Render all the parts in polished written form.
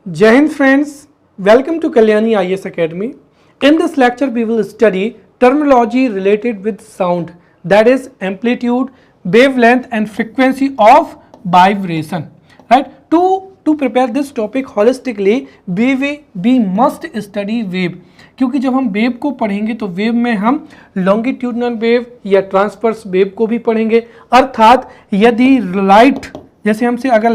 Jai Hind friends, welcome to Kalyani IAS Academy. In this lecture we will study terminology related with sound, that is amplitude, wavelength and frequency of vibration. Right? To prepare this topic holistically, we must study wave. क्योंकि जब हम wave को पढ़ेंगे तो wave में हम longitudinal wave या transverse wave को भी पढ़ेंगे। अर्थात यदि लाइट, जैसे हमसे अगर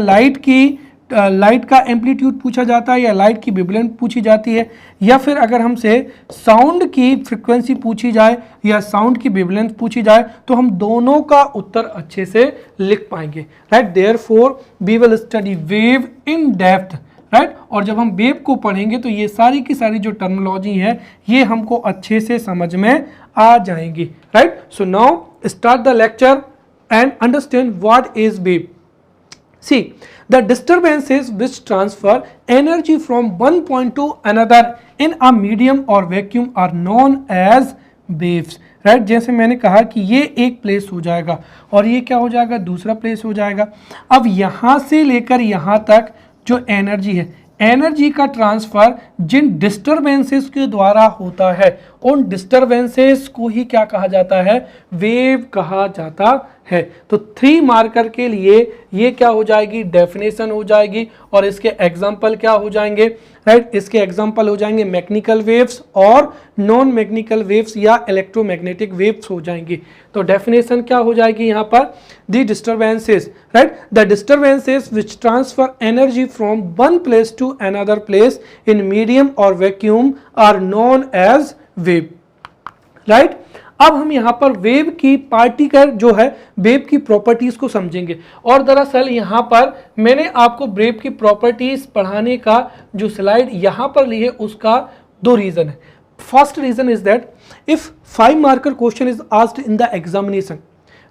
लाइट का एम्पलीट्यूड पूछा जाता है या लाइट की वेवलेंथ पूछी जाती है, या फिर अगर हमसे साउंड की फ्रीक्वेंसी पूछी जाए या साउंड की वेवलेंथ पूछी जाए, तो हम दोनों का उत्तर अच्छे से लिख पाएंगे। Right, therefore we will study wave in depth. Right, और जब हम वेव को पढ़ेंगे तो ये सारी की सारी जो टर्मिनोलॉजी है ये हमको अच्छे से समझ में आ जाएंगी। Right, so now start the lecture and understand what is wave. See, the disturbances which transfer energy from one point to another in a medium or vacuum are known as waves. Right? जैसे मैंने कहा कि ये एक place हो जाएगा और ये क्या हो जाएगा, दूसरा प्लेस हो जाएगा। अब यहाँ से लेकर यहाँ तक जो एनर्जी है, एनर्जी का ट्रांसफर जिन डिस्टरबेंसेस के द्वारा होता है, उन डिस्टरबेंसेस को ही क्या कहा जाता है, वेव कहा जाता है। तो 3 मार्कर के लिए ये क्या हो जाएगी, डेफिनेशन हो जाएगी, और इसके एग्जाम्पल क्या हो जाएंगे। राइट, इसके एग्जाम्पल हो जाएंगे मैकेनिकल वेव्स और नॉन मैकेनिकल वेव्स या इलेक्ट्रोमैग्नेटिक वेव्स हो जाएंगी। तो डेफिनेशन क्या हो जाएगी यहाँ पर, the disturbances, right, the disturbances which transfer energy from one place to another place in medium और vacuum are known as wave. Right, अब हम यहाँ पर वेव की पार्टिकल जो है, वेव की प्रॉपर्टीज को समझेंगे। और दरअसल यहाँ पर मैंने आपको वेव की प्रॉपर्टीज पढ़ाने का जो स्लाइड यहाँ पर ली है उसका 2 रीजन है। First reason is that if 5 marker question is asked in the examination,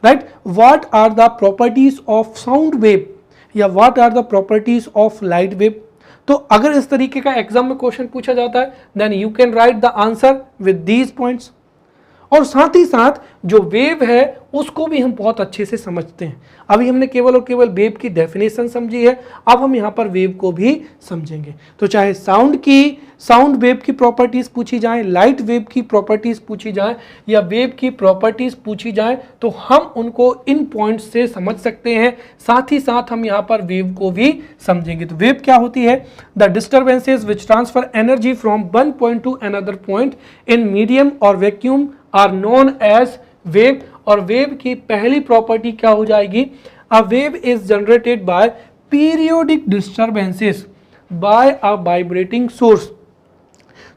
right, what are the properties of sound wave या what are the properties of light wave, तो अगर इस तरीके का एग्जाम में क्वेश्चन पूछा जाता है then you can write the answer with these points. और साथ ही साथ जो वेव है उसको भी हम बहुत अच्छे से समझते हैं। अभी हमने केवल और केवल वेव की डेफिनेशन समझी है, अब हम यहाँ पर वेव को भी समझेंगे। तो चाहे साउंड वेव की प्रॉपर्टीज पूछी जाए, लाइट वेव की प्रॉपर्टीज पूछी जाए या वेव की प्रॉपर्टीज पूछी जाए, तो हम उनको इन पॉइंट्स से समझ सकते हैं। साथ ही साथ हम यहाँ पर वेव को भी समझेंगे। तो वेव क्या होती है, the disturbances which transfer energy from one point to another point in medium और vacuum are known as wave. और वेव की पहली प्रॉपर्टी क्या हो जाएगी, a wave is generated by periodic disturbances by a vibrating source.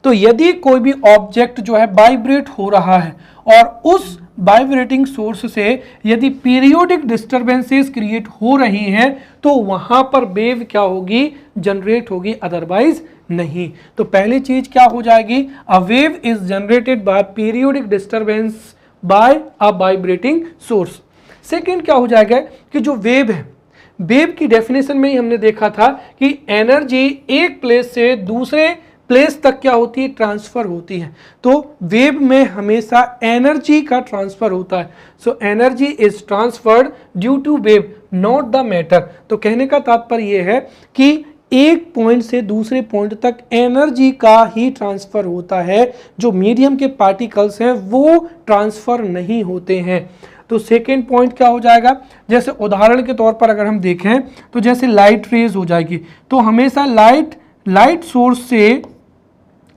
तो यदि कोई भी ऑब्जेक्ट जो है वाइब्रेट हो रहा है और उस वाइब्रेटिंग सोर्स से यदि पीरियोडिक डिस्टर्बेंसेस क्रिएट हो रही हैं तो वहां पर वेव क्या होगी, जनरेट होगी, अदरवाइज नहीं। तो पहली चीज क्या हो जाएगी, a wave is generated by periodic disturbance by a vibrating source. Second क्या हो जाएगा कि जो वेव है, वेव की डेफिनेशन में ही हमने देखा था कि एनर्जी एक प्लेस से दूसरे प्लेस तक क्या होती है, ट्रांसफर होती है। तो वेव में हमेशा एनर्जी का ट्रांसफर होता है। So energy is transferred due to wave not the matter. तो कहने का तात्पर्य यह है कि एक पॉइंट से दूसरे पॉइंट तक एनर्जी का ही ट्रांसफर होता है, जो मीडियम के पार्टिकल्स हैं वो ट्रांसफर नहीं होते हैं। तो सेकेंड पॉइंट क्या हो जाएगा, जैसे उदाहरण के तौर पर अगर हम देखें तो जैसे लाइट रेज हो जाएगी, तो हमेशा लाइट सोर्स से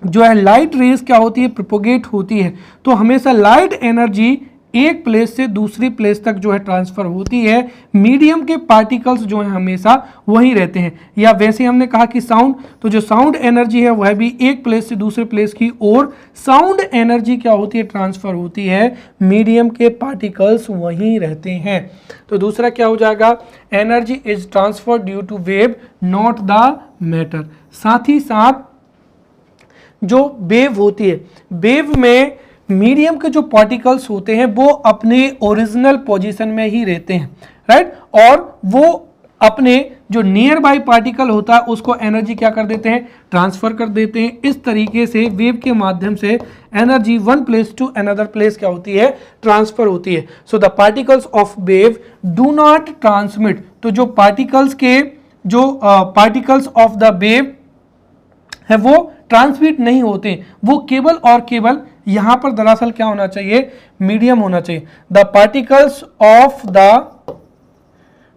जो है लाइट रेज क्या होती है, प्रोपोगेट होती है। तो हमेशा लाइट एनर्जी एक प्लेस से दूसरी प्लेस तक जो है ट्रांसफर होती है। मीडियम के पार्टिकल्स जो है हमेशा वहीं रहते हैं। या वैसे हमने कहा कि साउंड, तो जो साउंड एनर्जी है वह भी एक प्लेस से दूसरे प्लेस की ओर साउंड एनर्जी क्या होती है, ट्रांसफर होती है। मीडियम के पार्टिकल्स वहीं रहते हैं। तो दूसरा क्या हो जाएगा, energy is transfer due to wave not the matter. साथ ही साथ जो वेव होती है, वेव में मीडियम के जो पार्टिकल्स होते हैं वो अपने ओरिजिनल पोजीशन में ही रहते हैं, राइट, और वो अपने जो नियर बाई पार्टिकल होता है उसको एनर्जी क्या कर देते हैं, ट्रांसफर कर देते हैं। इस तरीके से वेव के माध्यम से energy one place to another place क्या होती है, ट्रांसफर होती है। So the particles of wave do not transmit. तो जो पार्टिकल्स ऑफ द वेव है वो ट्रांसमिट नहीं होते, वो केवल और केवल यहां पर दरअसल क्या होना चाहिए, मीडियम होना चाहिए। The particles of the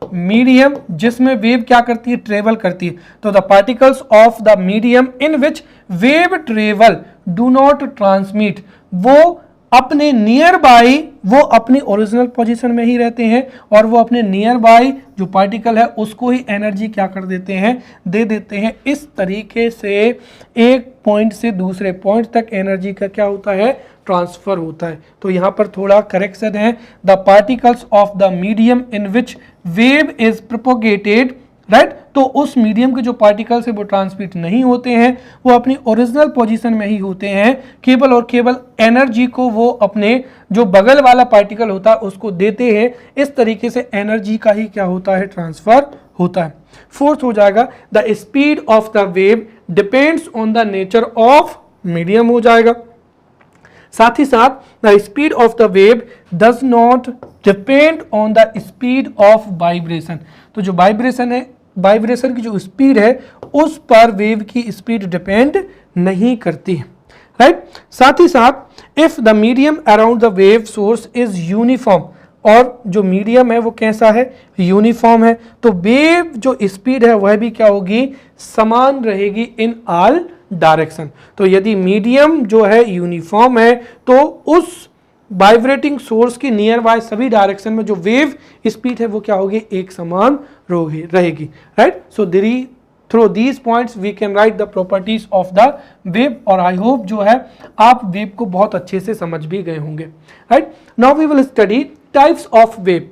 medium जिसमें वेव क्या करती है, ट्रेवल करती है। तो the particles of the medium in which wave travel do not transmit, वो अपने नियर बाई, वो अपनी ओरिजिनल पोजीशन में ही रहते हैं और वो अपने नियर बाई जो पार्टिकल है उसको ही एनर्जी क्या कर देते हैं, दे देते हैं। इस तरीके से एक पॉइंट से दूसरे पॉइंट तक एनर्जी का क्या होता है, ट्रांसफर होता है। तो यहां पर थोड़ा करेक्शन है, the particles of the medium in which wave is propagated, right. तो उस मीडियम के जो पार्टिकल्स है वो ट्रांसमिट नहीं होते हैं, वो अपनी ओरिजिनल पोजीशन में ही होते हैं, केवल और केवल एनर्जी को वो अपने जो बगल वाला पार्टिकल होता है उसको देते हैं। इस तरीके से एनर्जी का ही क्या होता है, ट्रांसफर होता है। फोर्थ हो जाएगा the speed of the wave depends on the nature of medium हो जाएगा। साथ ही साथ the speed of the wave does not depend on the speed of vibration. तो जो वाइब्रेशन है, वाइब्रेशन की जो स्पीड है उस पर वेव की स्पीड डिपेंड नहीं करती है, राइट। साथ ही साथ if the medium around the wave source is uniform, और जो मीडियम है वो कैसा है, यूनिफॉर्म है, तो वेव जो स्पीड है वह भी क्या होगी, समान रहेगी इन ऑल डायरेक्शन। तो यदि मीडियम जो है यूनिफॉर्म है तो उस वाइब्रेटिंग सोर्स की नियर बाय सभी डायरेक्शन में जो वेव स्पीड है वो क्या होगी, एक समान रहेगी, right. So through these points we can write the properties of the wave. और आई होप जो है आप वेव को बहुत अच्छे से समझ भी गए होंगे, right. Now we will study types of wave,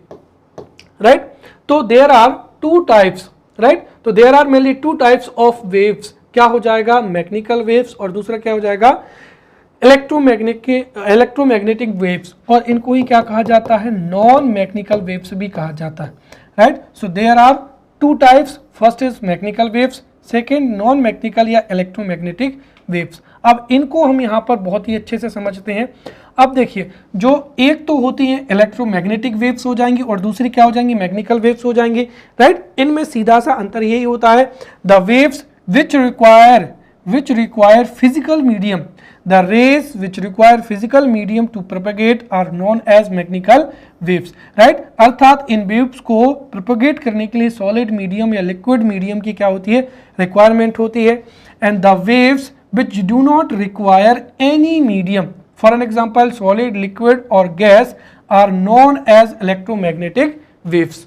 right. तो there are two types, right. तो there are mainly two types of waves. क्या हो जाएगा, मैकेनिकल वेव्स, और दूसरा क्या हो जाएगा, इलेक्ट्रोमैग्नेटिक वेव्स, और इनको ही क्या कहा जाता है, नॉन मैकेनिकल वेव्स भी कहा जाता है, right. So there are two types, first is mechanical waves, second non mechanical या इलेक्ट्रोमैग्नेटिक वेव्स। अब इनको हम यहाँ पर बहुत ही अच्छे से समझते हैं। अब देखिए, जो एक तो होती है इलेक्ट्रोमैग्नेटिक वेव्स हो जाएंगी और दूसरी क्या हो जाएंगी, मैकेनिकल वेव्स हो जाएंगी, राइट। इनमें सीधा सा अंतर यही होता है, the waves which require physical medium, the rays which require physical medium to propagate are known as mechanical waves, right। अर्थात इन वेव्स को propagate करने के लिए solid medium या liquid medium की क्या होती है, requirement होती है। and the waves which do not require any medium, for an example solid, liquid or gas, are known as electromagnetic waves।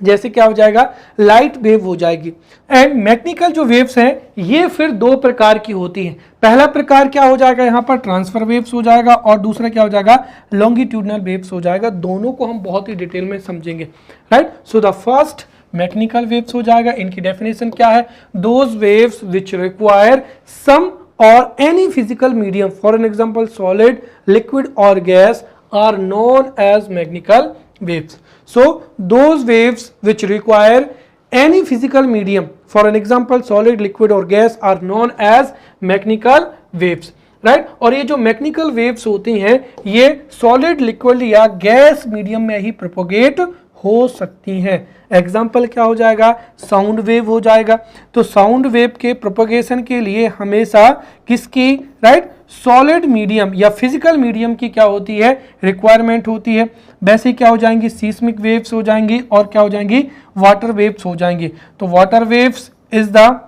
जैसे क्या हो जाएगा, लाइट वेव हो जाएगी। एंड मैकेनिकल जो वेव्स हैं ये फिर दो प्रकार की होती हैं। पहला प्रकार क्या हो जाएगा, यहाँ पर ट्रांसफर वेव्स हो जाएगा, और दूसरा क्या हो जाएगा, लॉन्गिट्यूडनल वेव्स हो जाएगा। दोनों को हम बहुत ही डिटेल में समझेंगे, right. So the first mechanical waves हो जाएगा। इनकी डेफिनेशन क्या है, those waves which require some और any physical medium, for an example solid, liquid और gas, are known as mechanical waves. So those waves which require any physical medium, for an example solid, liquid or gas, are known as mechanical waves, right। और ये जो mechanical waves होती हैं ये solid, liquid या gas medium में ही propagate हो सकती हैं। एग्जाम्पल क्या हो जाएगा, साउंड वेव हो जाएगा। तो साउंड वेव के प्रोपोगेशन के लिए हमेशा किसकी, राइट, सॉलिड मीडियम या फिजिकल मीडियम की क्या होती है, रिक्वायरमेंट होती है। वैसे क्या हो जाएंगी, सीस्मिक वेव्स हो जाएंगी, और क्या हो जाएंगी, वाटर वेव्स हो जाएंगी। तो water waves is the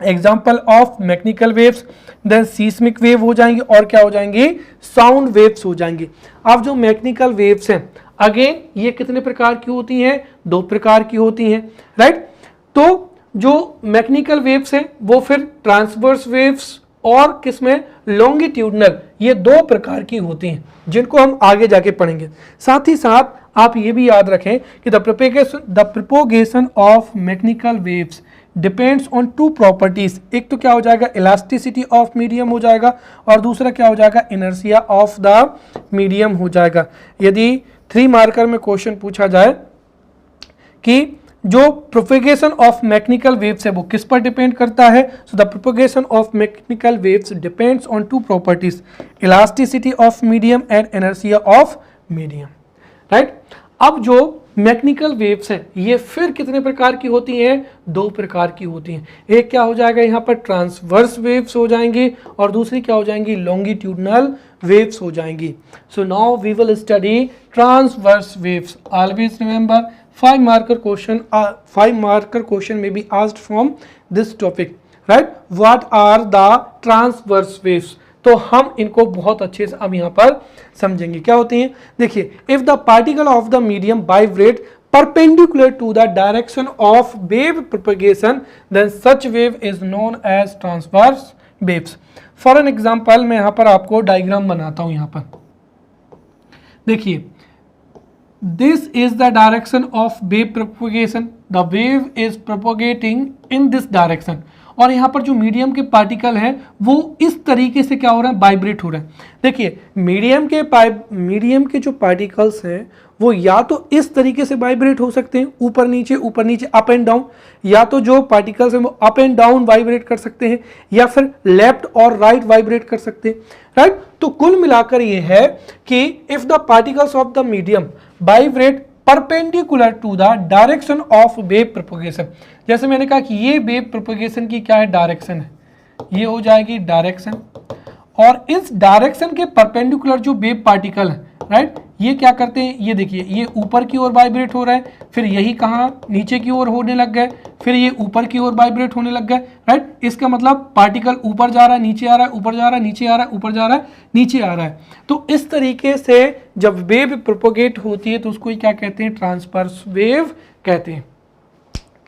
example of mechanical waves, then seismic wave हो जाएंगी, और क्या हो जाएंगी, साउंड वेव्स हो जाएंगी। अब जो मैकेनिकल वेव्स हैं अगेन ये कितने प्रकार की होती हैं, दो प्रकार की होती हैं, राइट। तो जो मैकेनिकल वेव्स हैं वो फिर ट्रांसवर्स वेव्स और किसमें, लॉन्गिट्यूडनल, ये दो प्रकार की होती हैं जिनको हम आगे जाके पढ़ेंगे। साथ ही साथ आप ये भी याद रखें कि the propagation of mechanical waves depends on two properties. एक तो क्या हो जाएगा, इलास्टिसिटी ऑफ मीडियम हो जाएगा, और दूसरा क्या हो जाएगा, इनर्शिया ऑफ द मीडियम हो जाएगा। यदि 3 मार्कर में क्वेश्चन पूछा जाए कि जो प्रोपेगेशन ऑफ मैकेनिकल वेव्स है वो किस पर डिपेंड करता है, so the propagation of mechanical waves depends on two properties, elasticity of medium and inertia of medium, right. अब जो मैकेनिकल वेव्स हैं ये फिर कितने प्रकार की होती हैं, 2 प्रकार की होती हैं। एक क्या हो जाएगा यहाँ पर ट्रांसवर्स वेव्स हो जाएंगी और दूसरी क्या हो जाएंगी, लॉन्गिट्यूडनल वेव्स हो जाएंगी। So now we will study transverse waves. Always remember 5 marker question may be asked from this topic, right? What are the transverse waves? तो हम इनको बहुत अच्छे से अब यहाँ पर समझेंगे क्या होती हैं। देखिए, if the particle of the medium vibrate perpendicular to the direction of wave propagation, then such wave is known as transverse waves. For an example, मैं यहाँ पर आपको डायग्राम बनाता हूँ। यहाँ पर देखिए, this is the direction of wave propagation. The wave is propagating in this direction. और यहाँ पर जो मीडियम के पार्टिकल हैं वो इस तरीके से क्या हो रहा है, वाइब्रेट हो रहा है। देखिए, मीडियम के जो पार्टिकल्स हैं वो या तो इस तरीके से वाइब्रेट हो सकते हैं, ऊपर नीचे अप एंड डाउन, या तो जो पार्टिकल्स हैं वो अप एंड डाउन वाइब्रेट कर सकते हैं, या फिर लेफ्ट और राइट वाइब्रेट कर सकते हैं, राइट। तो कुल मिलाकर ये है कि if the particles of the medium vibrate perpendicular to the direction of wave propagation, जैसे मैंने कहा कि ये वेव प्रोपगेशन की क्या है, डायरेक्शन है, ये हो जाएगी डायरेक्शन, और इस डायरेक्शन के परपेंडिकुलर जो वेव पार्टिकल है, राइट, ये क्या करते हैं, ये देखिए, ये ऊपर की ओर वाइब्रेट हो रहा है, फिर यही कहाँ नीचे की ओर होने लग गए, फिर ये ऊपर की ओर वाइब्रेट होने लग गए, राइट। इसका मतलब पार्टिकल ऊपर जा रहा है, नीचे आ रहा है, ऊपर जा रहा है, नीचे आ रहा है, ऊपर जा रहा है, नीचे आ रहा है। तो इस तरीके से जब वेव प्रोपोगेट होती है तो उसको क्या कहते हैं, ट्रांसवर्स वेव कहते हैं।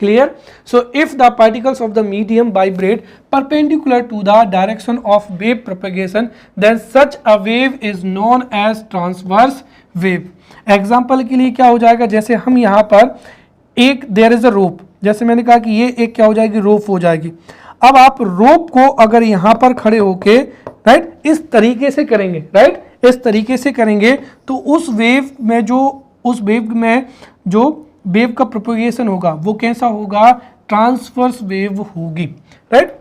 Clear? So if the particles of the medium vibrate perpendicular to the direction of wave propagation, then such a wave is known as transverse wave. Example के लिए क्या हो जाएगा, जैसे हम यहाँ पर एक there is a rope, जैसे मैंने कहा कि ये एक क्या हो जाएगी, रोप हो जाएगी। अब आप रोप को अगर यहाँ पर खड़े होके, राइट, इस तरीके से करेंगे, राइट, इस तरीके से करेंगे तो उस वेव में जो वेव का प्रोपगेशन होगा वो कैसा होगा, ट्रांसवर्स वेव होगी, राइट।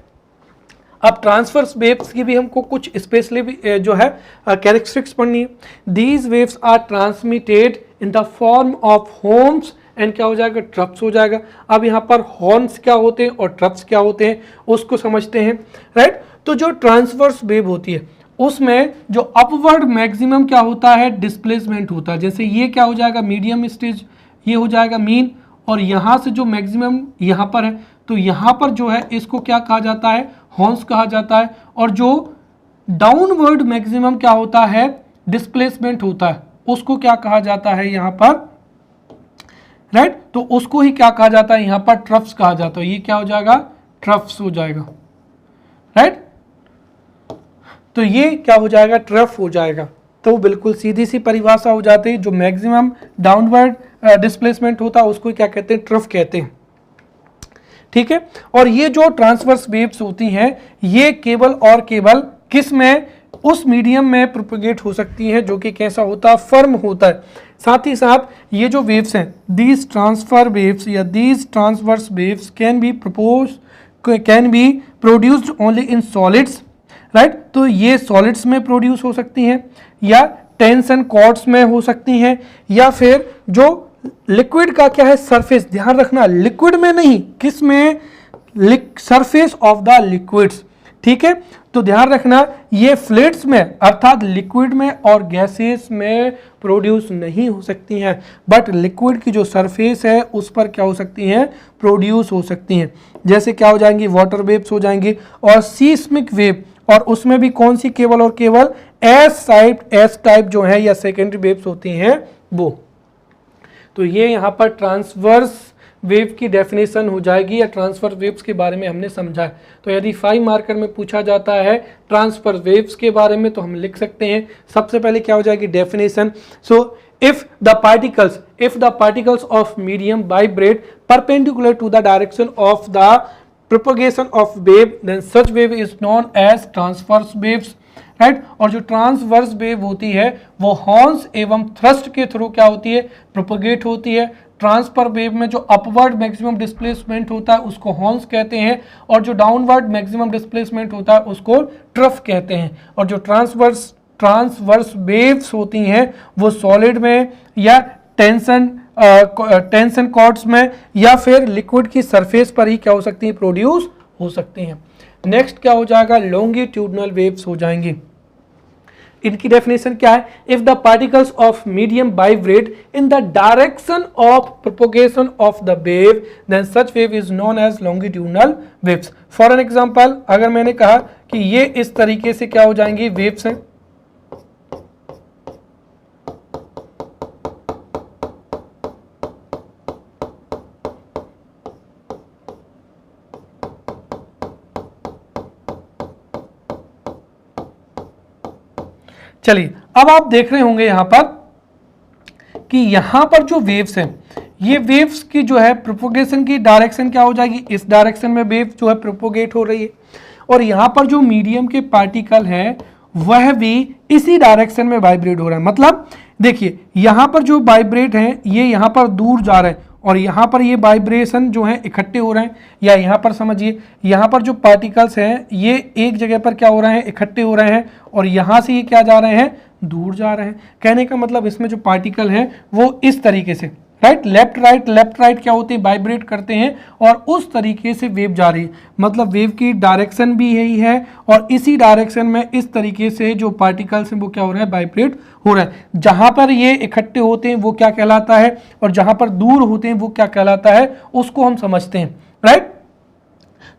अब ट्रांसवर्स वेव्स की भी हमको कुछ स्पेशली जो है कैरेक्टरिस्टिक्स पढ़नी है। These waves are transmitted in the form of horns and क्या हो जाएगा, ट्रप्स हो जाएगा। अब यहाँ पर हॉर्न्स क्या होते हैं और ट्रप्स क्या होते हैं उसको समझते हैं, राइट। तो जो ट्रांसवर्स वेव होती है उसमें जो अपवर्ड मैक्सिमम क्या होता है, डिस्प्लेसमेंट होता है। जैसे ये क्या हो जाएगा, मीडियम स्टेज, ये हो जाएगा मीन, और यहाँ से जो मैक्सिमम यहाँ पर है तो यहाँ पर जो है इसको क्या कहा जाता है, हॉर्न्स कहा जाता है। और जो डाउनवर्ड मैक्सिमम क्या होता है, डिस्प्लेसमेंट होता है, उसको क्या कहा जाता है यहाँ पर, राइट। तो उसको ही क्या कहा जाता है यहाँ पर, ट्रफ्स कहा जाता है। ये क्या हो जाएगा, ट्रफ्स हो जाएगा, राइट। तो ये क्या हो जाएगा, ट्रफ हो जाएगा। तो बिल्कुल सीधी सी परिभाषा हो जाती है, जो मैक्सिमम डाउनवर्ड डिस्प्लेसमेंट होता है उसको क्या कहते हैं, ट्रफ कहते हैं, ठीक है। और ये जो ट्रांसवर्स वेव्स होती हैं ये केवल और केवल किस में, उस मीडियम में प्रोपगेट हो सकती हैं जो कि कैसा होता है, फर्म होता है। साथ ही साथ ये जो वेव्स हैं, दीज ट्रांसफर वेव्स या these transverse waves can be produced only in solids, right. तो ये सॉलिड्स में प्रोड्यूस हो सकती हैं, या टेंशन कॉर्ड्स में हो सकती हैं, या फिर जो लिक्विड का क्या है, सरफेस, ध्यान रखना लिक्विड में नहीं, किस में, सरफेस ऑफ द लिक्विड्स, ठीक है। तो ध्यान रखना ये फ्लूइड्स में अर्थात लिक्विड में और गैसेस में प्रोड्यूस नहीं हो सकती हैं, बट लिक्विड की जो सरफेस है उस पर क्या हो सकती हैं, प्रोड्यूस हो सकती हैं। जैसे क्या हो जाएंगी, वाटर वेव्स हो जाएंगी, और सीस्मिक वेव, और उसमें भी कौन सी, केवल और केवल एस टाइप जो है या सेकेंडरी वेव्स होती हैं वो। तो ये यहाँ पर ट्रांसवर्स वेव की डेफिनेशन हो जाएगी, या ट्रांसफर वेव्स के बारे में हमने समझा है। तो यदि 5 मार्कर में पूछा जाता है ट्रांसफर वेव्स के बारे में तो हम लिख सकते हैं, सबसे पहले क्या हो जाएगी, definition. So if the particles of medium vibrate perpendicular to the direction of the propagation of wave, then such wave is known as transverse waves, right. और जो ट्रांसवर्स वेव होती है वो हॉर्न्स एवं थ्रस्ट के थ्रू क्या होती है, प्रोपगेट होती है। ट्रांसफर वेव में जो अपवर्ड मैक्सिमम डिस्प्लेसमेंट होता है उसको हॉर्न्स कहते हैं, और जो डाउनवर्ड मैक्सिमम डिस्प्लेसमेंट होता है उसको ट्रफ कहते हैं। और जो ट्रांसवर्स वेव्स होती हैं वो सॉलिड में या टेंशन टेंशन कॉर्ड्स में या फिर लिक्विड की सरफेस पर ही क्या हो सकती है, प्रोड्यूस हो सकती हैं। नेक्स्ट क्या हो जाएगा, लॉन्गिट्यूडनल वेव्स हो जाएंगी। इनकी डेफिनेशन क्या है, if the particles of medium vibrate in the direction of propagation of the wave then such wave is known as longitudinal waves. For an example, अगर मैंने कहा कि ये इस तरीके से क्या हो जाएंगी, वेव्स हैं, चलिए अब आप देख रहे होंगे यहां पर कि यहां पर जो वेव्स हैं, ये वेव्स की जो है प्रोपोगेशन की डायरेक्शन क्या हो जाएगी, इस डायरेक्शन में वेव जो है प्रोपोगेट हो रही है, और यहां पर जो मीडियम के पार्टिकल हैं वह भी इसी डायरेक्शन में वाइब्रेट हो रहा है। मतलब देखिए यहां पर जो वाइब्रेट हैं ये यहां पर दूर जा रहे हैं और यहाँ पर ये वाइब्रेशन जो है इकट्ठे हो रहे हैं, या यहाँ पर समझिए यहाँ पर जो पार्टिकल्स हैं ये एक जगह पर क्या हो रहे हैं, इकट्ठे हो रहे हैं, और यहाँ से ये क्या जा रहे हैं, दूर जा रहे हैं। कहने का मतलब इसमें जो पार्टिकल हैं वो इस तरीके से राइट लेफ्ट राइट क्या होते हैं, वाइब्रेट करते हैं, और उस तरीके से वेव जा रही है। मतलब वेव की डायरेक्शन भी यही है और इसी डायरेक्शन में इस तरीके से जो पार्टिकल्स हैं वो क्या हो रहा है, वाइब्रेट हो रहा है। जहां पर ये इकट्ठे होते हैं वो क्या कहलाता है, और जहां पर दूर होते हैं वो क्या कहलाता है, उसको हम समझते हैं राइट।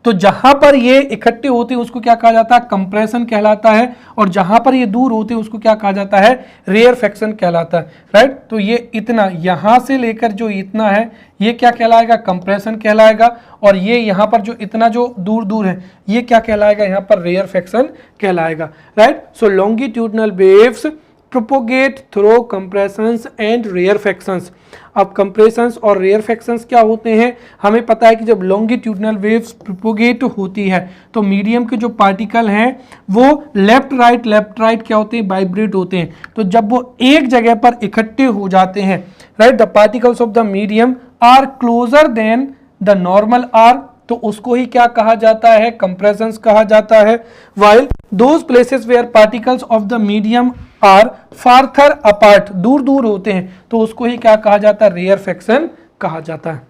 तो जहां पर ये इकट्ठे होते हैं उसको क्या कहा जाता है, कंप्रेशन कहलाता है, और जहां पर ये दूर होते हैं उसको क्या कहा जाता है, रेयरफेक्शन कहलाता है राइट। तो ये इतना यहां से लेकर जो इतना है ये क्या कहलाएगा, कंप्रेशन कहलाएगा, और ये यहां पर जो इतना जो दूर दूर है ये क्या कहलाएगा, यहां पर रेयरफेक्शन कहलाएगा right. So longitudinal waves propagate through compressions and rarefactions. अब कंप्रेशंस और रेयरफेक्शंस क्या होते हैं, हमें पता है कि जब लॉन्गिट्यूडनल वेव्स प्रोपोगेट होती है तो मीडियम के जो पार्टिकल हैं वो लेफ्ट राइट क्या होते हैं, वाइब्रेट होते हैं। तो जब वो एक जगह पर इकट्ठे हो जाते हैं right, the particles of the medium are closer than the normal are, तो उसको ही क्या कहा जाता है, कंप्रेशंस कहा जाता है। While those places where particles of the medium are farther apart, दूर दूर होते हैं, तो उसको ही क्या कहा जाता है, रेयरफेक्शन कहा जाता है।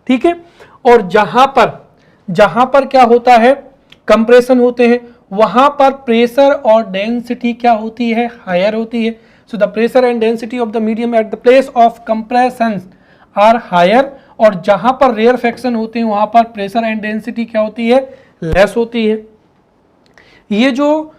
ठीक है, और जहां पर क्या होता है, कंप्रेशन होते हैं, वहां पर प्रेशर और डेंसिटी क्या होती है, हायर होती है। So the pressure and density of the medium at the place of compression are higher, और जहां पर रेयरफेक्शन होते हैं वहां पर प्रेशर एंड डेंसिटी क्या होती है, लेस होती है। ये जो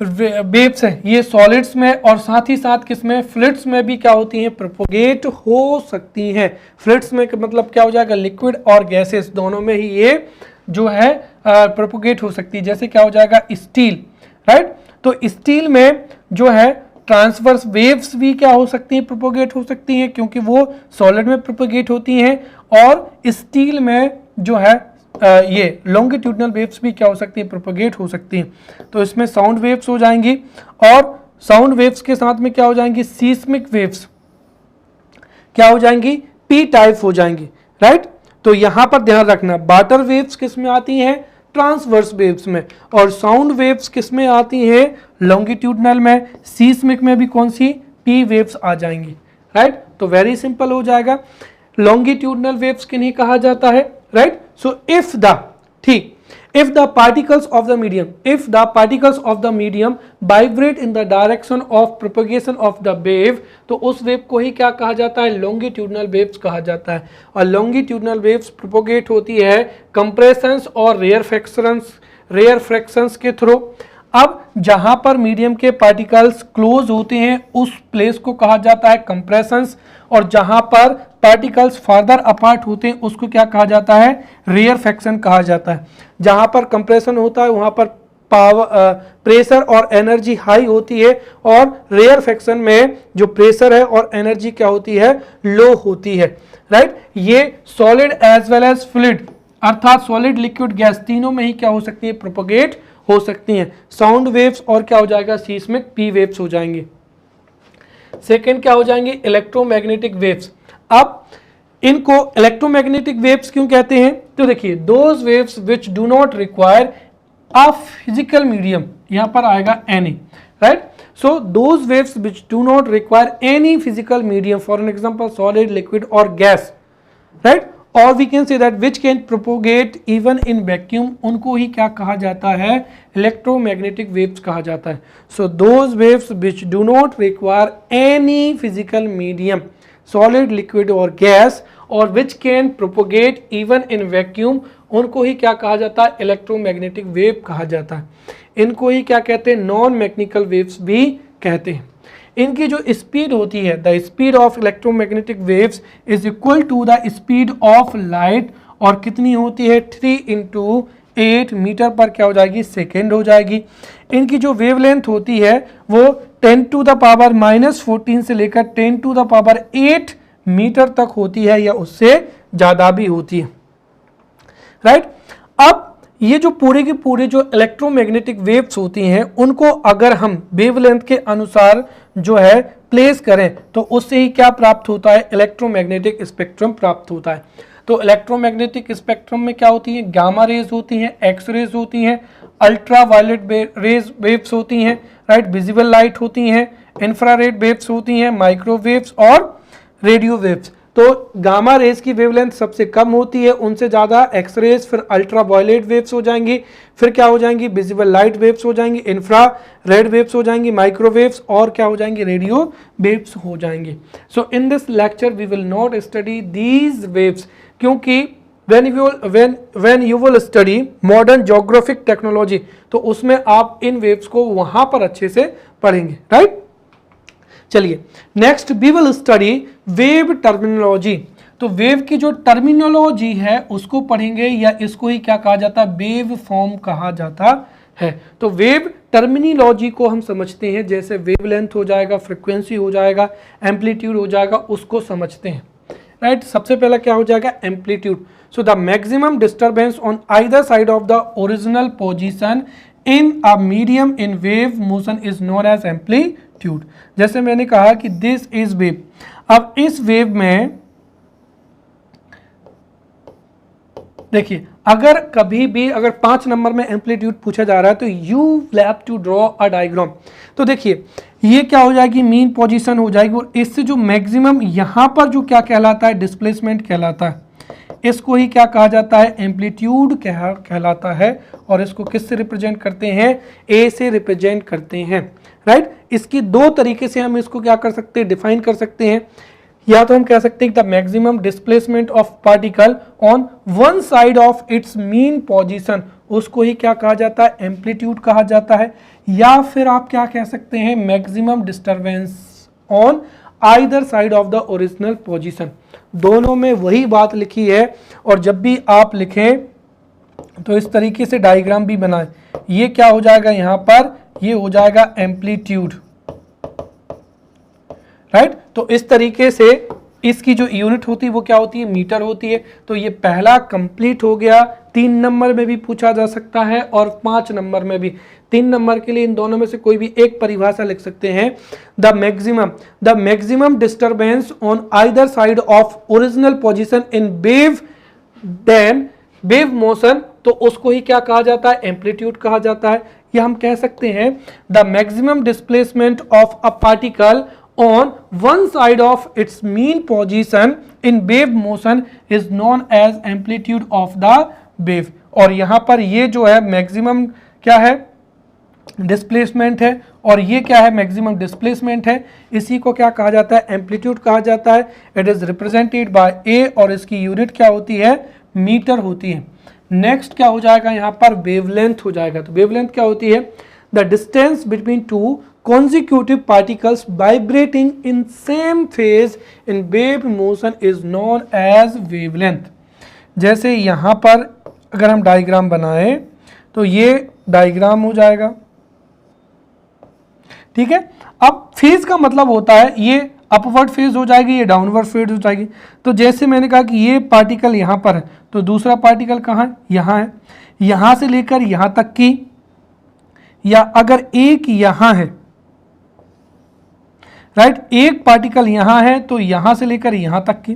वेव्स हैं ये सॉलिड्स में और साथ ही साथ किसमें, फ्लूइड्स में भी क्या होती हैं, प्रोपोगेट हो सकती हैं। फ्लूइड्स में मतलब क्या हो जाएगा, लिक्विड और गैसेस दोनों में ही ये जो है प्रोपोगेट हो सकती है। जैसे क्या हो जाएगा, स्टील राइट, तो स्टील में जो है ट्रांसवर्स वेव्स भी क्या हो सकती हैं, प्रोपोगेट हो सकती हैं, क्योंकि वो सॉलिड में प्रोपोगेट होती हैं, और स्टील में जो है ये लॉन्गिट्यूडनल वेव्स भी क्या हो सकती है, प्रोपोगेट हो सकती हैं। तो इसमें साउंड वेव्स हो जाएंगी, और साउंड वेव्स के साथ में क्या हो जाएंगी, सीस्मिक वेव्स क्या हो जाएंगी, पी टाइप हो जाएंगी राइट। तो यहां पर ध्यान रखना, वाटर वेव्स किस में आती हैं, ट्रांसवर्स वेव्स में, और साउंड वेव्स किस में आती हैं, लॉन्गिट्यूडनल में। सीस्मिक में भी कौन सी, पी वेव्स आ जाएंगी राइट। तो वेरी सिंपल हो जाएगा, लॉन्गिट्यूडनल वेव्स किन्हें कहा जाता है right. So if the particles of the medium vibrate in the direction of propagation of the wave, तो उस वेव को ही क्या कहा जाता है, longitudinal waves कहा जाता है। और longitudinal waves propagate होती है compressions और rarefaction के थ्रू। अब जहां पर मीडियम के पार्टिकल्स क्लोज होते हैं उस प्लेस को कहा जाता है कंप्रेशंस, और जहां पर पार्टिकल्स फार्दर अपार्ट होते हैं उसको क्या कहा जाता है, रेयरफेक्शन कहा जाता है। जहां पर कंप्रेशन होता है वहां पर प्रेशर और एनर्जी हाई होती है, और रेयरफेक्शन में जो प्रेशर है और एनर्जी क्या होती है, लो होती है राइट। ये solid as well as fluid अर्थात सॉलिड, लिक्विड, गैस तीनों में ही क्या हो सकती है, प्रोपोगेट हो सकती हैं। साउंड वेव्स और क्या हो जाएगा, सीस्मिक पी वेव्स हो जाएंगे। सेकेंड क्या हो जाएंगे, इलेक्ट्रोमैग्नेटिक वेव्स। अब इनको इलेक्ट्रोमैग्नेटिक वेव्स क्यों कहते हैं, तो देखिए those waves which do not require a physical medium, यहां पर आएगा any right. So those waves which do not require any physical medium, for an example solid, liquid or gas, right, or we can say that which can propagate even in vacuum, उनको ही क्या कहा जाता है, electromagnetic waves कहा जाता है. So those waves which do not require any physical medium, solid, liquid or gas, or which can propagate even in vacuum, उनको ही क्या कहा जाता है, इलेक्ट्रोमैग्नेटिक वेव कहा जाता है. इनको ही क्या कहते हैं, नॉन मैग्नेटिकल वेव्स भी कहते हैं. इनकी जो स्पीड होती है, the speed of electromagnetic waves is equal to the speed of light, और कितनी होती है, 3 × 8 मीटर पर क्या हो जाएगी, सेकेंड हो जाएगी. इनकी जो वेवलेंथ होती है वो 10⁻⁻14 से लेकर 10⁸ मीटर तक होती है, या उससे ज़्यादा भी होती है, राइट. अब ये जो पूरे के पूरे जो इलेक्ट्रोमैग्नेटिक वेव्स होती हैं, उनको अगर हम वेवलेंथ के अनुसार जो है प्लेस करें तो उससे ही क्या प्राप्त होता है, इलेक्ट्रोमैग्नेटिक स्पेक्ट्रम प्राप्त होता है. तो इलेक्ट्रोमैग्नेटिक स्पेक्ट्रम में क्या होती है, गामा रेज होती हैं, एक्स रेज होती हैं, अल्ट्रा वायलेट रेज वेव्स होती हैं, राइट, विजिबल लाइट होती हैं, इंफ्रारेड वेव्स होती हैं, माइक्रोवेव्स और रेडियो वेव्स. तो गामा रेज की वेवलेंथ सबसे कम होती है, उनसे ज़्यादा एक्स रेज, फिर अल्ट्रा वायलेट वेव्स हो जाएंगी, फिर क्या हो जाएंगी, विजिबल लाइट वेव्स हो जाएंगी, इंफ्रा रेड वेव्स हो जाएंगी, माइक्रोवेव्स, और क्या हो जाएंगी, रेडियो वेव्स हो जाएंगी. So in this lecture we will not study these waves, क्योंकि when you will study modern geographic technology, तो उसमें आप इन वेव्स को वहां पर अच्छे से पढ़ेंगे, राइट. चलिए next we will study wave terminology. तो वेव की जो टर्मिनोलॉजी है उसको पढ़ेंगे, या इसको ही क्या कहा जाता है, वेव फॉर्म कहा जाता है. तो वेव टर्मिनोलॉजी को हम समझते हैं, जैसे वेवलेंथ हो जाएगा, फ्रीक्वेंसी हो जाएगा, एम्पलीट्यूड हो जाएगा, उसको समझते हैं, राइट. सबसे पहला क्या हो जाएगा, amplitude. So the maximum disturbance on either side of the original position in a medium in wave motion is known as amplitude. जैसे मैंने कहा कि दिस इज वेव. अब इस वेव में देखिए, अगर कभी भी अगर 5 नंबर में एम्पलीट्यूड पूछा जा रहा है तो you have to draw a diagram. तो देखिए ये क्या हो जाएगी, मीन पोजीशन हो जाएगी, और इससे जो मैक्सिमम यहाँ पर जो क्या कहलाता है, डिस्प्लेसमेंट कहलाता है, इसको ही क्या कहा जाता है, एम्पलीट्यूड कहलाता है. और इसको किससे रिप्रेजेंट करते हैं, ए से रिप्रेजेंट करते हैं, राइट. इसकी 2 तरीके से हम इसको क्या कर सकते हैं, डिफाइन कर सकते हैं. या तो हम कह सकते हैं the maximum displacement of particle on one side of its mean position, उसको ही क्या कहा जाता है, एम्पलीट्यूड कहा जाता है. या फिर आप क्या कह सकते हैं, maximum disturbance on either side of the original position. दोनों में वही बात लिखी है, और जब भी आप लिखें तो इस तरीके से डायग्राम भी बनाएं. ये क्या हो जाएगा, यहाँ पर ये हो जाएगा एम्पलीट्यूड, राइट. तो इस तरीके से इसकी जो यूनिट होती है वो क्या होती है, मीटर होती है. तो ये पहला कंप्लीट हो गया. 3 नंबर में भी पूछा जा सकता है और 5 नंबर में भी. 3 नंबर के लिए इन दोनों में से कोई भी एक परिभाषा लिख सकते हैं, the maximum disturbance on either side of original position in wave motion. तो उसको ही क्या कहा जाता है, एम्पलीट्यूड कहा जाता है. या हम कह सकते हैं the maximum displacement of a particle on one side of its mean position in wave motion is known as amplitude of the wave. और यहाँ पर ये जो है मैक्सिमम क्या है, डिस्प्लेसमेंट है, और ये क्या है, मैक्सिमम डिस्प्लेसमेंट है. इसी को क्या कहा जाता है, एम्पलीट्यूड कहा जाता है. इट इज रिप्रेजेंटेड बाय ए, और इसकी यूनिट क्या होती है, मीटर होती है. नेक्स्ट क्या हो जाएगा, यहाँ पर वेवलेंथ हो जाएगा. तो वेवलेंथ क्या होती है, the distance between 2 consecutive particles vibrating in same phase in wave motion is known as wavelength. जैसे यहाँ पर अगर हम डायग्राम बनाएं तो ये डायग्राम हो जाएगा, ठीक है. अब फेज का मतलब होता है ये अपवर्ड फेज हो जाएगी, ये डाउनवर्ड फेज हो जाएगी. तो जैसे मैंने कहा कि ये पार्टिकल यहाँ पर है, तो दूसरा पार्टिकल कहाँ है, यहाँ है. यहाँ से लेकर यहाँ तक की, या अगर एक यहाँ है, राइट, एक पार्टिकल यहाँ है तो यहाँ से लेकर यहाँ तक की,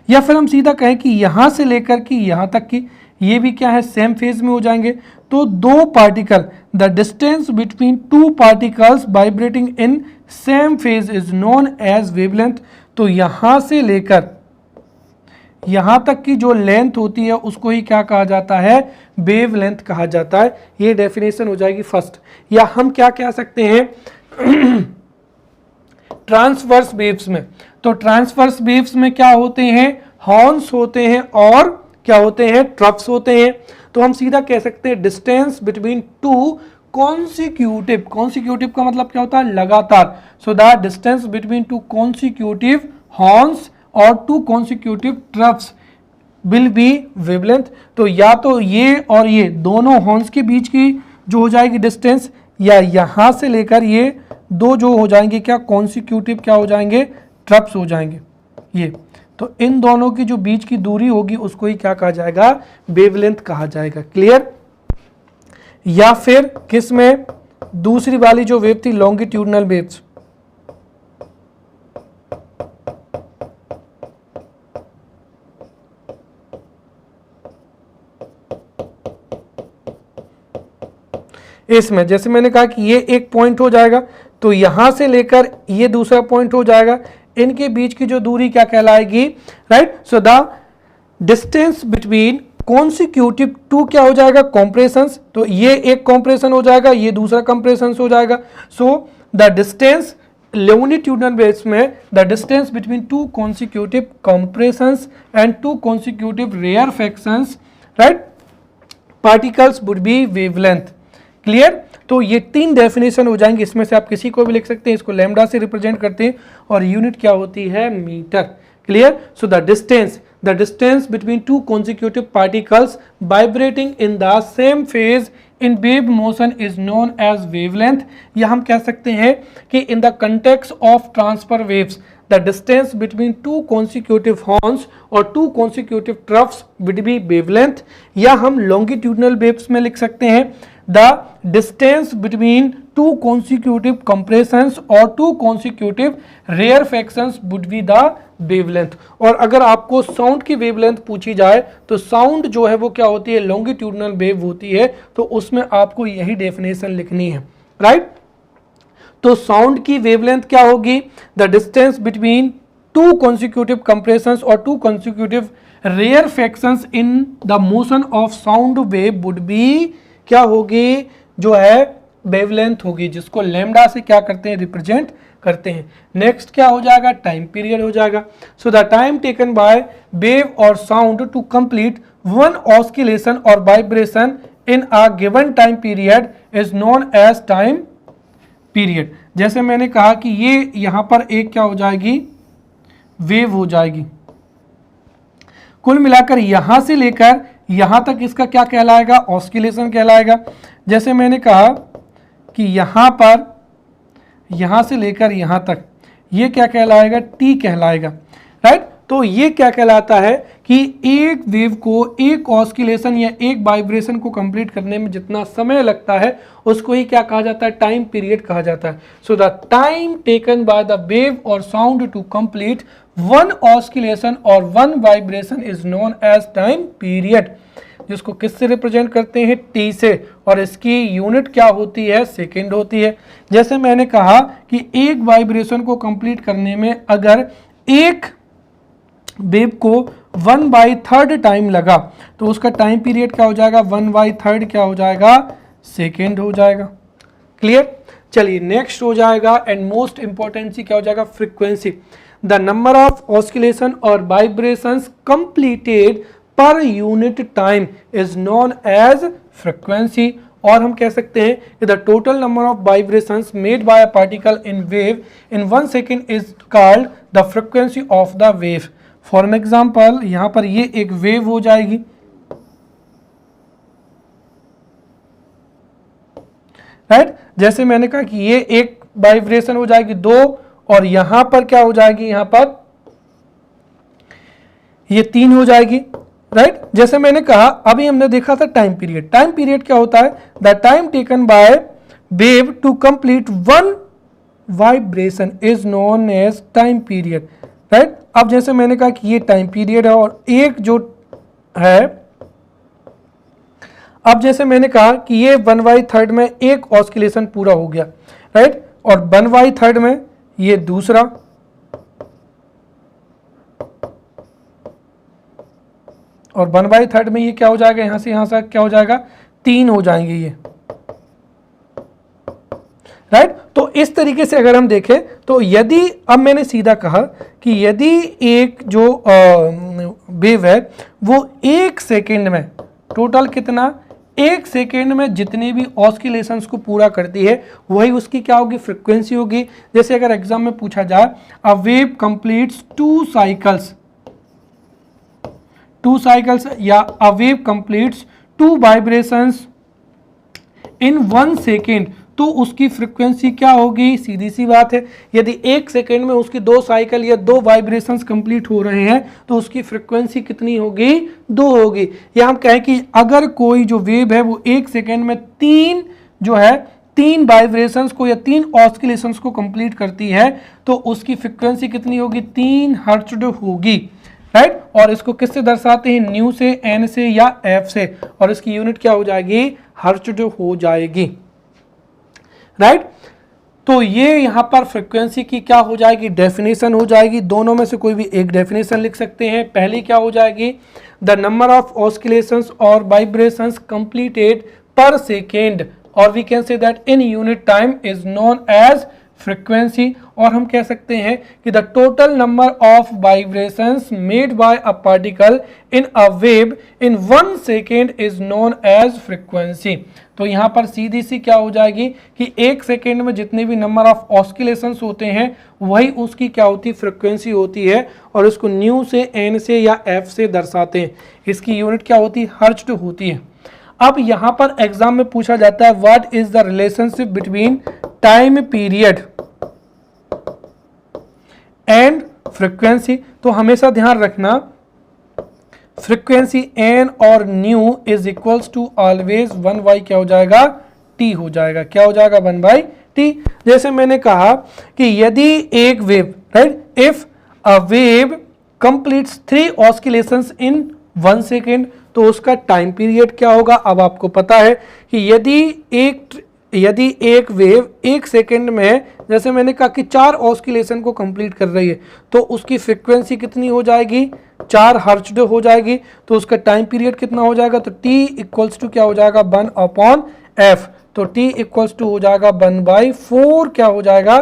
या फिर हम सीधा कहें कि यहाँ से लेकर कि यहाँ तक की, ये भी क्या है, सेम फेज में हो जाएंगे। तो दो particle, the distance between two particles vibrating in same phase is known as wavelength. तो यहां से लेकर यहां तक की जो लेंथ होती है उसको ही क्या कहा जाता है, वेवलेंथ कहा जाता है। ये डेफिनेशन हो जाएगी फर्स्ट। या हम क्या कह सकते हैं ट्रांसवर्स वेव्स में, तो ट्रांसवर्स वेव्स में क्या होते हैं, हॉर्न्स होते हैं और क्या होते हैं, ट्रफ्स होते हैं। तो हम सीधा कह सकते हैं distance between two consecutive, consecutive का मतलब क्या होता है, लगातार। So the distance between two consecutive horns और two consecutive troughs will be wavelength. तो या तो ये और ये दोनों हॉर्न्स के बीच की जो हो जाएगी डिस्टेंस, या यहां से लेकर ये दो जो हो जाएंगे क्या, कॉन्सिक्यूटिव क्या हो जाएंगे, ट्रफ्स हो जाएंगे ये। तो इन दोनों की जो बीच की दूरी होगी उसको ही क्या कहा जाएगा, वेवलेंथ कहा जाएगा। क्लियर। या फिर किस में, दूसरी वाली जो वेव थी लॉन्गिट्यूडनल वेव्स, इसमें जैसे मैंने कहा कि ये एक पॉइंट हो जाएगा, तो यहां से लेकर ये दूसरा पॉइंट हो जाएगा, इनके बीच की जो दूरी क्या कहलाएगी, right. So the distance between consecutive two क्या हो जाएगा, कॉम्प्रेशंस। तो ये एक कॉम्प्रेशन हो जाएगा, ये दूसरा कॉम्प्रेशन हो जाएगा। So the distance longitudinal waves में the distance between two consecutive compressions and two consecutive rarefactions, right, particles would be wavelength. Clear. तो ये तीन डेफिनेशन हो जाएंगे, इसमें से आप किसी को भी लिख सकते हैं। इसको लैम्डा से रिप्रेजेंट करते हैं और यूनिट क्या होती है, meter. Clear. So the distance between two consecutive particles vibrating in the same phase in wave motion is known as wavelength. या हम कह सकते हैं कि in the context of transfer waves the distance between two consecutive horns और two consecutive troughs would be wavelength. या हम longitudinal waves में लिख सकते हैं the distance between two consecutive compressions और two consecutive rarefactions would be the wavelength. और अगर आपको साउंड की वेवलेंथ पूछी जाए तो साउंड जो है वो क्या होती है, लॉन्गिट्यूडनल वेव होती है। तो उसमें आपको यही डेफिनेशन लिखनी है, राइट। तो साउंड की वेवलेंथ क्या होगी, the distance between two consecutive compressions और two consecutive rarefactions in the motion of sound wave would be क्या होगी, जो है वेवलेंथ होगी, जिसको लैम्डा से क्या करते हैं, रिप्रेजेंट करते हैं। नेक्स्ट क्या हो जाएगा, टाइम पीरियड हो जाएगा। So the time taken by wave और sound to complete one oscillation और vibration in a given time period is known as time period. जैसे मैंने कहा कि ये यहां पर एक क्या हो जाएगी, वेव हो जाएगी। कुल मिलाकर यहां से लेकर यहां तक इसका क्या कहलाएगा, ऑस्किलेशन कहलाएगा। जैसे मैंने कहा कि यहां पर यहां से लेकर यहां तक ये क्या कहलाएगा, टी कहलाएगा, राइट। तो ये क्या कहलाता है कि एक वेव को एक ऑस्किलेशन या एक वाइब्रेशन को कंप्लीट करने में जितना समय लगता है उसको ही क्या कहा जाता है, टाइम पीरियड कहा जाता है। So the time taken by the wave और sound to complete one oscillation और one vibration is known as time period, जिसको किससे रिप्रेजेंट करते हैं, टी से। और इसकी यूनिट क्या होती है, सेकेंड होती है। जैसे मैंने कहा कि एक वाइब्रेशन को कंप्लीट करने में अगर एक वेव को 1/3 टाइम लगा तो उसका टाइम पीरियड क्या हो जाएगा, 1/3 क्या हो जाएगा, सेकेंड हो जाएगा। क्लियर। चलिए नेक्स्ट हो जाएगा एंड मोस्ट इंपॉर्टेंट सी क्या हो जाएगा, frequency. The number of oscillation और vibrations completed per unit time is known as frequency. और हम कह सकते हैं कि the total number of vibrations made by a particle in wave in 1 second is called the frequency of the wave. For an example यहां पर ये एक वेव हो जाएगी, राइट। जैसे मैंने कहा कि ये एक वाइब्रेशन हो जाएगी 2 और यहां पर क्या हो जाएगी, यहां पर ये 3 हो जाएगी, राइट। जैसे मैंने कहा अभी हमने देखा था टाइम पीरियड। टाइम पीरियड क्या होता है, the time taken by wave to complete one vibration is known as time period, right. अब जैसे मैंने कहा कि ये टाइम पीरियड है और एक जो है अब जैसे मैंने कहा कि ये 1/3 में एक ऑस्किलेशन पूरा हो गया, राइट, और 1/3 में ये दूसरा, और 1/3 में ये क्या हो जाएगा, यहां से क्या हो जाएगा, 3 हो जाएंगे ये, राइट। तो इस तरीके से अगर हम देखें तो यदि, अब मैंने सीधा कहा कि यदि एक जो वेव है वो 1 सेकेंड में, टोटल कितना, 1 सेकेंड में जितने भी ऑस्किलेशंस को पूरा करती है वही उसकी क्या होगी, फ्रीक्वेंसी होगी। जैसे अगर एग्जाम में पूछा जाए, अ वेव कंप्लीट्स 2 साइकिल्स या a wave completes 2 vibrations in 1 second, तो उसकी फ्रीक्वेंसी क्या होगी, सीधी सी बात है, यदि 1 सेकेंड में उसकी 2 साइकिल या 2 वाइब्रेशंस कंप्लीट हो रहे हैं तो उसकी फ्रीक्वेंसी कितनी होगी, 2 होगी। या हम कहें कि अगर कोई जो वेव है वो 1 सेकेंड में 3 वाइब्रेशंस को या 3 ऑस्किलेशंस को कंप्लीट करती है तो उसकी फ्रीक्वेंसी कितनी होगी, 3 हर्ट्ज होगी, राइट। और इसको किससे दर्शाते हैं, न्यू से, एन से या एफ से, और इसकी यूनिट क्या हो जाएगी, हर्ट्ज हो जाएगी, राइट। तो ये यहां पर फ्रीक्वेंसी की क्या हो जाएगी, डेफिनेशन हो जाएगी। दोनों में से कोई भी एक डेफिनेशन लिख सकते हैं। पहली क्या हो जाएगी, द नंबर ऑफ ऑस्किलेशंस और वाइब्रेशंस कंप्लीटेड पर सेकेंड, और we can say that in unit time is known as frequency. और हम कह सकते हैं कि the total number of vibrations made by a particle in a wave in 1 second is known as frequency. तो यहाँ पर सीधी सी क्या हो जाएगी कि 1 सेकेंड में जितने भी नंबर ऑफ ऑस्किलेशंस होते हैं वही उसकी क्या होती है, फ्रीक्वेंसी होती है, और इसको न्यू से, एन से या एफ से दर्शाते हैं। इसकी यूनिट क्या होती है, हर्ट्ज होती है। अब यहाँ पर एग्जाम में पूछा जाता है what is the relationship between time period and frequency. तो हमेशा ध्यान रखना, फ्रीक्वेंसी एन और nu is equals to always 1/, क्या हो जाएगा, टी हो जाएगा, क्या हो जाएगा, 1/t। जैसे मैंने कहा कि यदि एक wave, right, if a wave completes 3 oscillations in 1 second, तो उसका टाइम पीरियड क्या होगा। अब आपको पता है कि यदि एक वेव 1 सेकेंड में, जैसे मैंने कहा कि 4 ऑस्किलेशन को कंप्लीट कर रही है, तो उसकी फ्रीक्वेंसी कितनी हो जाएगी, 4 हर्ट्ज हो जाएगी। तो उसका टाइम पीरियड कितना हो जाएगा, तो t इक्वल्स टू क्या हो जाएगा, 1/f। तो t इक्वल्स टू हो जाएगा 1/4, क्या हो जाएगा,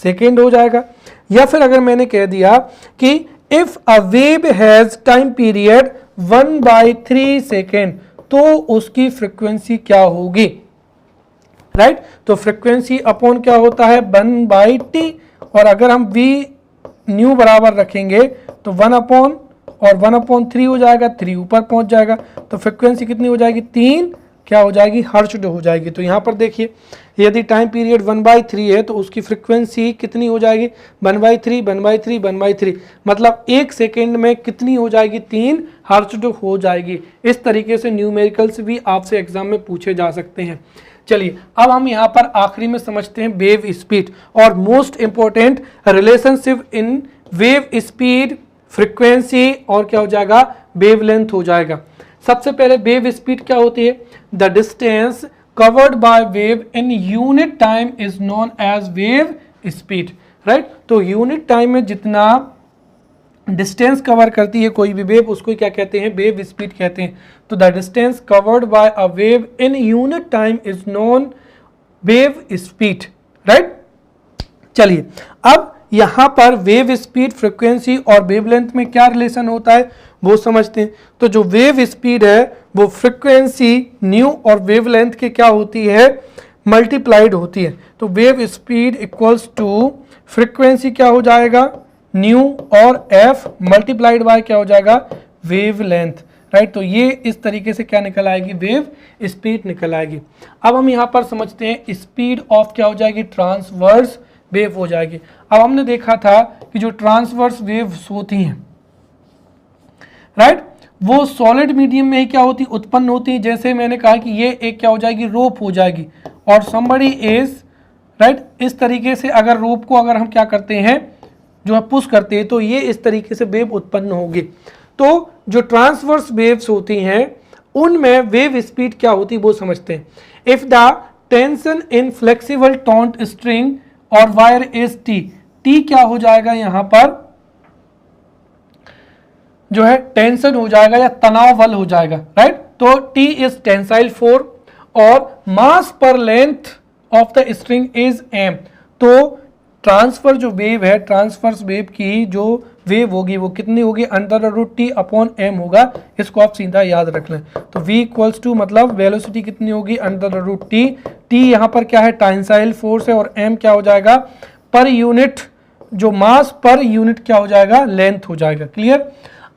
सेकेंड हो जाएगा। या फिर अगर मैंने कह दिया कि if a wave has time period 1/3 second, तो उसकी फ्रीक्वेंसी क्या होगी, राइट। तो फ्रीक्वेंसी अपॉन क्या होता है, 1/t, और अगर हम v न्यू बराबर रखेंगे तो 1/3 हो जाएगा, 3 ऊपर पहुंच जाएगा, तो फ्रीक्वेंसी कितनी हो जाएगी, 3 क्या हो जाएगी, हर्ट्ज हो जाएगी। तो यहाँ पर देखिए यदि टाइम पीरियड 1/3 है तो उसकी फ्रीक्वेंसी कितनी हो जाएगी, 1/3 1/3 1/3, मतलब 1 सेकेंड में कितनी हो जाएगी, 3 हर्ट्ज हो जाएगी। इस तरीके से न्यूमेरिकल्स भी आपसे एग्जाम में पूछे जा सकते हैं। चलिए अब हम यहाँ पर आखिरी में समझते हैं वेव स्पीड, और most important relationship in wave speed, frequency और क्या हो जाएगा, वेवलेंथ हो जाएगा। सबसे पहले वेव स्पीड क्या होती है, the distance covered by wave in unit time is known as wave speed, right. तो यूनिट टाइम में जितना डिस्टेंस कवर करती है कोई भी वेव, उसको क्या कहते हैं, वेव स्पीड कहते हैं। तो the distance covered bye a wave in unit time is known wave speed, right. चलिए अब यहां पर वेव स्पीड, फ्रीक्वेंसी और वेवलेंथ में क्या रिलेशन होता है वो समझते हैं। तो जो वेव स्पीड है वो फ्रीक्वेंसी न्यू और वेवलेंथ के क्या होती है, मल्टीप्लाइड होती है। तो wave speed equals to frequency क्या हो जाएगा, न्यू और f मल्टीप्लाइड बाय क्या हो जाएगा, वेवलेंथ, राइट। तो ये इस तरीके से क्या निकल आएगी, वेव स्पीड निकल आएगी। अब हम यहाँ पर समझते हैं स्पीड ऑफ क्या हो जाएगी, ट्रांसवर्स वेव हो जाएगी। अब हमने देखा था कि जो ट्रांसवर्स वेव्स होती हैं, राइट, वो सॉलिड मीडियम में ही क्या होती, उत्पन्न होती है। जैसे मैंने कहा कि ये एक क्या हो जाएगी, रोप हो जाएगी, और somebody इज, राइट, इस तरीके से अगर रोप को अगर हम क्या करते हैं, जो है पुश करते हैं, तो ये इस तरीके से वेव उत्पन्न होगी। तो जो ट्रांसवर्स वेव्स होती हैं उनमें वेव स्पीड क्या होती है वो समझते हैं। If the tension in flexible taunt string और वायर इज टी, टी क्या हो जाएगा यहां पर जो है टेंशन हो जाएगा या तनाव बल हो जाएगा, राइट। तो टी इज टेंसाइल फोर्स और mass per length of the string is m. तो ट्रांसफर जो वेव है, ट्रांसफर्स वेव की जो वेव होगी वो कितनी होगी, under root t upon m होगा। इसको आप सीधा याद रख लें। तो v इक्वल्स टू मतलब वेलोसिटी कितनी होगी, अंडर रूट टी। टी यहाँ पर क्या है, टेंसाइल फोर्स है, और m क्या हो जाएगा, पर यूनिट जो मास पर यूनिट क्या हो जाएगा, लेंथ हो जाएगा। क्लियर।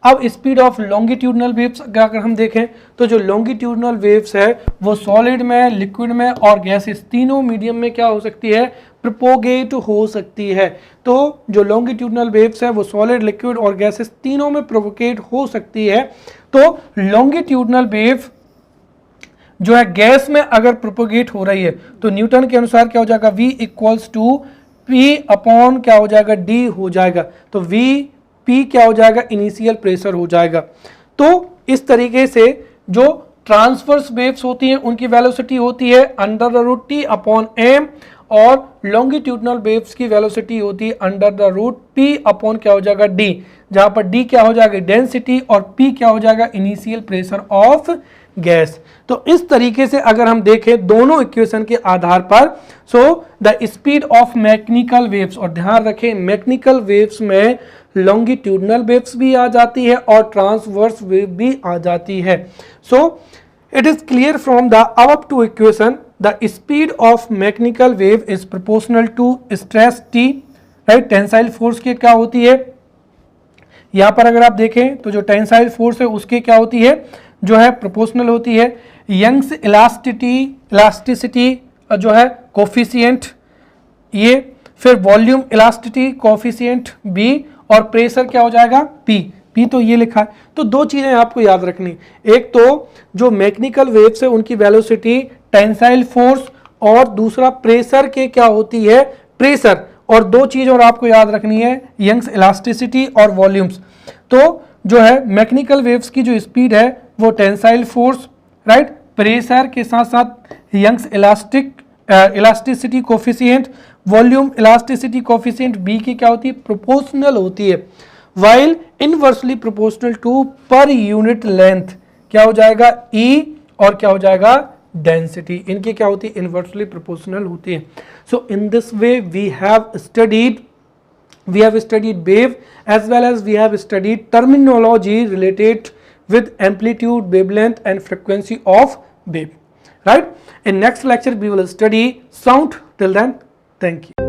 अब स्पीड ऑफ लॉन्गिट्यूडनल वेव्स अगर हम देखें तो जो लॉन्गिट्यूडनल वेव्स है वो सॉलिड में, लिक्विड में और गैसेस तीनों मीडियम में क्या हो सकती है, प्रोपोगेट हो सकती है। तो जो लॉन्गिट्यूडनल वेव्स है वो सॉलिड, लिक्विड और गैसेस तीनों में प्रोपोगेट हो सकती है। तो लॉन्गिट्यूडनल वेव जो है गैस में अगर प्रोपोगेट हो रही है तो न्यूटन के अनुसार क्या हो जाएगा, v equals to p upon क्या हो जाएगा, d हो जाएगा। तो v P क्या हो जाएगा, इनिशियल प्रेशर हो जाएगा। तो इस तरीके से जो ट्रांसवर्स वेव्स होती हैं उनकी वेलोसिटी होती है under the root t upon m, और लॉन्गिट्यूडनल वेव्स की वेलोसिटी होती है under the root p upon क्या हो जाएगा, डी, जहां पर डी क्या हो जाएगा, डेंसिटी, और पी क्या हो जाएगा, इनिशियल प्रेशर ऑफ गैस। तो इस तरीके से अगर हम देखें दोनों इक्वेशन के आधार पर, so the speed of mechanical waves, और ध्यान रखें मैकेनिकल वेव्स में लॉन्गिट्यूडनल वेव्स भी आ जाती है और ट्रांसवर्स वेव भी आ जाती है। So it is clear from the above two equation the speed of mechanical wave is proportional to stress t, right. Tensile force की क्या होती है, यहां पर अगर आप देखें तो जो टेंसाइल फोर्स है उसकी क्या होती है, जो है प्रोपोर्शनल होती है यंग्स इलास्टिसिटी जो है कोफिशिएंट ये, फिर वॉल्यूम इलास्टिसिटी कोफिशिएंट बी, और प्रेशर क्या हो जाएगा, पी। पी तो ये लिखा है। तो दो चीजें आपको याद रखनी, एक तो जो मैकेनिकल वेव्स है उनकी वेलोसिटी टेंसाइल फोर्स, और दूसरा प्रेशर के क्या होती है, प्रेशर, और दो चीज और आपको याद रखनी है, यंग्स इलास्टिसिटी और वॉल्यूम्स। तो जो है मैकेनिकल वेव्स की जो स्पीड है वो टेंसाइल फोर्स, राइट, प्रेशर के साथ साथ Young's elasticity coefficient, volume elasticity coefficient b की क्या होती है, प्रोपोर्शनल होती है, while inversely proportional to per unit length क्या हो जाएगा, ई, और क्या हो जाएगा, डेंसिटी। इनकी क्या होती है, इनवर्सली प्रोपोर्शनल होती है। So in this way we have studied wave as well as we have studied terminology related with amplitude, wavelength and frequency of wave, right. In next lecture we will study sound. Till then, thank you.